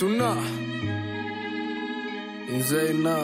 Sunna Inzaina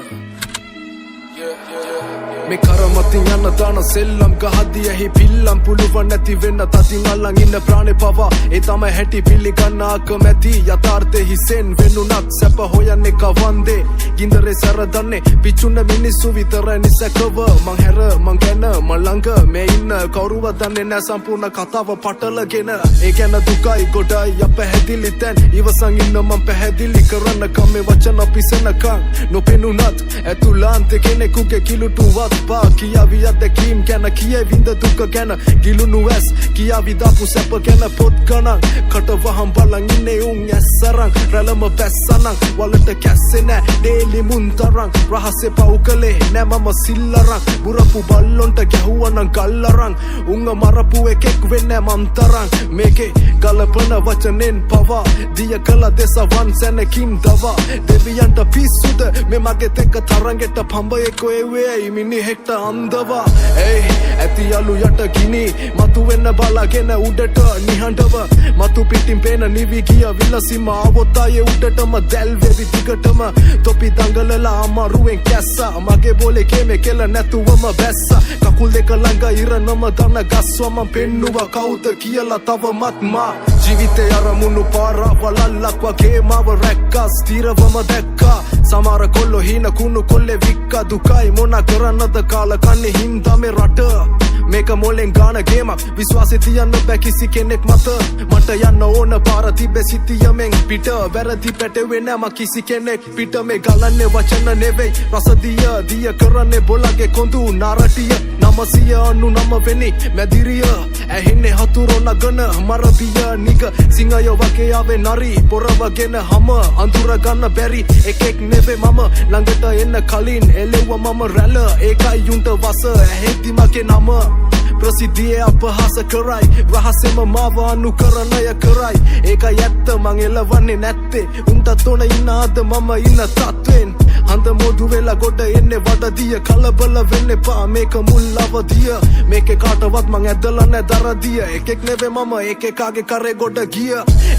Me karamatin yanna dana sellam gahadiya hi pillam puluwan nathi wenna tatin allan inna prane pawa e tama häti piliganna akamati yatharthe hisen venunak sapa hoyanne kawande gindare saradanne pichunna minissu vitara nisakawa man hera man gena man langa me inna kawruwa danne na sampurna kathawa patalagena e gena dukai godai apahedili tan iwasan inna man pahedili karanna kamme wachana pisenakan nopenunat ඇතුලාන්තේ කෙනෙකුගේ කිලුටුවත් පා කියාවි අත්දැකීම් ගැන කියවිඳ දුක ගැන ගිලුණු ඇස් කියාවි දාපු සැප ගැන පොත් ගණන් කටවහම් බලන් ඉන්නේ උන් ඇස්සරන් රැළම බැස්සනන් වලට කැස්සේ නෑ ඩේලි මුන්තරන් රහසේ පව් කළේ නෑ මම සිල්ලරන් බුරපු බල්ලොන්ට ගැහුවනම් ගල්ලරන් උන්ව මරපු එකෙක් වෙන්නේ මන්තරන් මේකේ ගලපන වචනෙන් පවා දිය කළ දෙසවන් සැනකින් දවා දෙවියන්ට පිස්සුද මේ මගේ තෙක තරගෙට පඹයෙකෝ එවේ මිනිහෙක්ට අන්දවා ඒ ඇති යලු යට ගිනි මතු වෙන්න බලාගෙන උඩට නිහඬව මතු පිටින් පේන නිවි ගිය විලසිම ආවොත් ආයේ උඩටම දැල් වෙවි දිගටම තොපි දඟලලා අමාරුවෙන් කැස්සා මගේ බෝලේ කේමේ කෙල නැතුවම බැස්සා කකුල් දෙක ළඟ ඉරනම දන ගස්වා මම පෙන්නුවා කවුද කියලා තවමත් මා ජීවිතේ අරමුණු පාරවලල්ලක් වගේ මාව රැක්කා ස්ථිරවම දැක්කා සමහර කොල්ලෝ හීන කුණු කොල්ලේ වික්කා දුකයි මොන කරන්නද කාලා කන්නේ හින්දා මේ රට මේක මොලෙන් ගාන ගේමක් විශ්වාසෙ තියන්න බෑ කිසි කෙනෙක් මත මට යන්න ඕන පාර තිබ්බේ සිටියමෙන් පිට වැරදි පැටවෙන්නේ නෑ මම කිසි කෙනෙක් පිට මේ ගලන්නේ වචන නෙවෙයි රසදිය දිය කරන්නේ බොලගේ කොඳු නාරටිය 999 වෙනි මැදිරිය ඇහින්නේ හතුරෝ නගන මරබිය නිග සිංහය වගේ ආවේ නරි පොරවගෙන හැම අඳුර ගන්න බැරි එකෙක් නෙවෙයි මම ළඟට එන්න කලින් එළෙව්ව මම රැළ ඒකයි යුන්ට වස ඇහෙද්දි මගේ නම ප්‍රසිද්ධියේ අපහාස කරයි රහසෙම මාව අනුකරණය කරයි ඒකයි ඇත්ත මං එළවන්නේ නැත්තේ උන්ට තොන ඉන්න අද මම ඉන්න තත්වෙන් අන්ත මොදු වෙලා ගොඩ එන්නේ වඩදිය කලබල වෙන්න එපා මේක මුල් අවදිය මේකේ කාටවත් මං ඇදලා නැ දරදිය එකෙක් නෙවෙයි මම එකෙකාගේ කරේ ගොඩ ගිය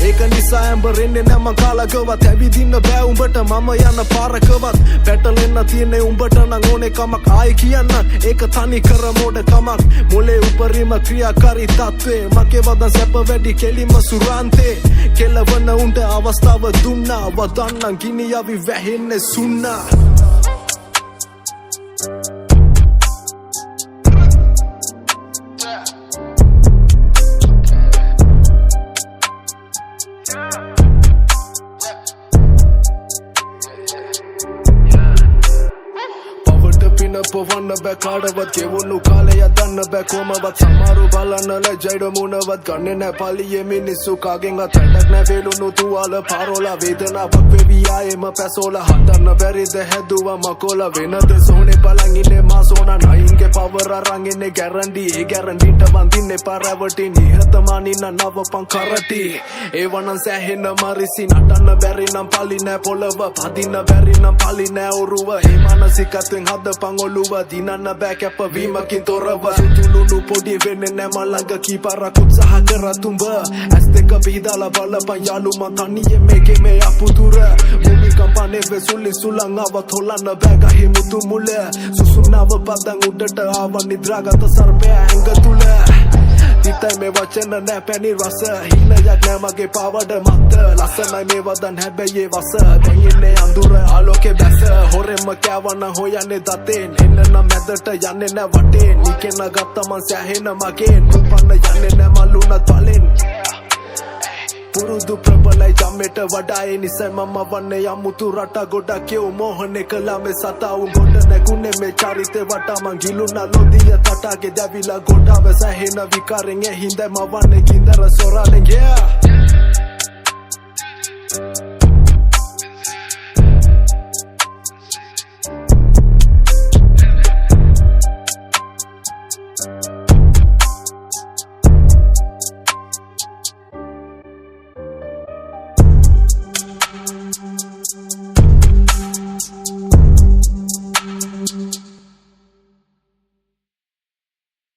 ඒක නිසා ඇඹරෙන්නේ නැ මං කාලකවත් ඇවිදින්න බෑ උඹට මම යන පාරකවත් පැටලෙන්න තියෙන්නේ උඹට නම් ඕනේ කමක් ආයි කියන්න ඒක තනි කර මොඩ කමක් මොලේ උපරිම ක්‍රියාකාරී තත්ත්වේ මගේ වදන් සැප වැඩි කෙලිම සුරාන්තේ කෙලවන උන්ට අවස්ථාව දුන්නා වදන්නම් ගිනි යවි වැහෙන්නේ සුන්නා පොවන්න බෑ කාටවත් ගෙවුණු කාලය දන්න බෑ කොමවත් සමහරු බලන්න ලැජ්ජයිද මුණවත් ගන්නේ නෑ පලියේ මිනිස්සු කාගෙන්වත් වැඩක් නෑ වේලුණු තුවාල පාරෝලා වේදනාවක් වෙවි ආයෙම පැසෝලා හදන්න බැරිද හැදුවා මකොලා වෙනද සෝනේ බලන් ඉන්නේ මා සෝනා නයින්ගේ පවර අරන් ඉන්නේ ගැරන්ටි ඒ ගැරන්ටිට වඳින්නේ පාරවටි නිහතමානී නවපන් කරටි ඒවනම් සෑහෙන මරිසි නටන්න බැරි නම් පලි නෑ පොළව පදින්න බැරි නම් පලි නෑ ඔරුව ඒ මානසිකත්වෙන් හදපන් ඔළුව දිනන්න බෑ කැපවීමකින් තොරව සුදුලුණු පොඩි වෙන්නේ නෑ මලඟ කීපාරක් උත්සාහ කරත් උඹ ඇස් දෙක පිහදාලා බලපන් යාළු මං තනියෙන් මේකේ මේ අපුතුර මුමි කම්පනේ වෙසුලි සුලං ආවත් හොලන්න බෑ ගහේ මුතු මුල සුසුනාව පදන් උඩට ආව නිද්‍රාගත සර්පය ඇඟ තුල තිතයි මේ වචන නෑ පැණි රස හිනයක් නෑ මගේ පාවඩ මත ලස්සනයි මේ වදන් හැබැයි ඒ වස දැන් ඉන්නේ අඳුර ආලෝකේ බැස හොරෙම කෑවන හොයන්නේ දතෙන් එන්න නම් මැදට යන්නේ නෑ වටේ නිකෙන ගත්ත මං සෑහෙන මගෙන් උපන්න යන්නේ නෑ මලුණත් බලෙන් පුරුදු ප්‍රබලයි ජම්මෙට වඩා ඒ නිසා මම වන්නේ යමුතු රට ගොඩක් යෝ මොහොනේ කළා මේ සතා උන් ගොඩ නැගුනේ මේ චරිතේ වටා මං ගිලුණා ලොදිය තටාගේ දැවිලා ගොඩාව සැහෙන විකාරෙන් එහිඳ මම වන්නේ කින්දර සොරාලෙන් yeah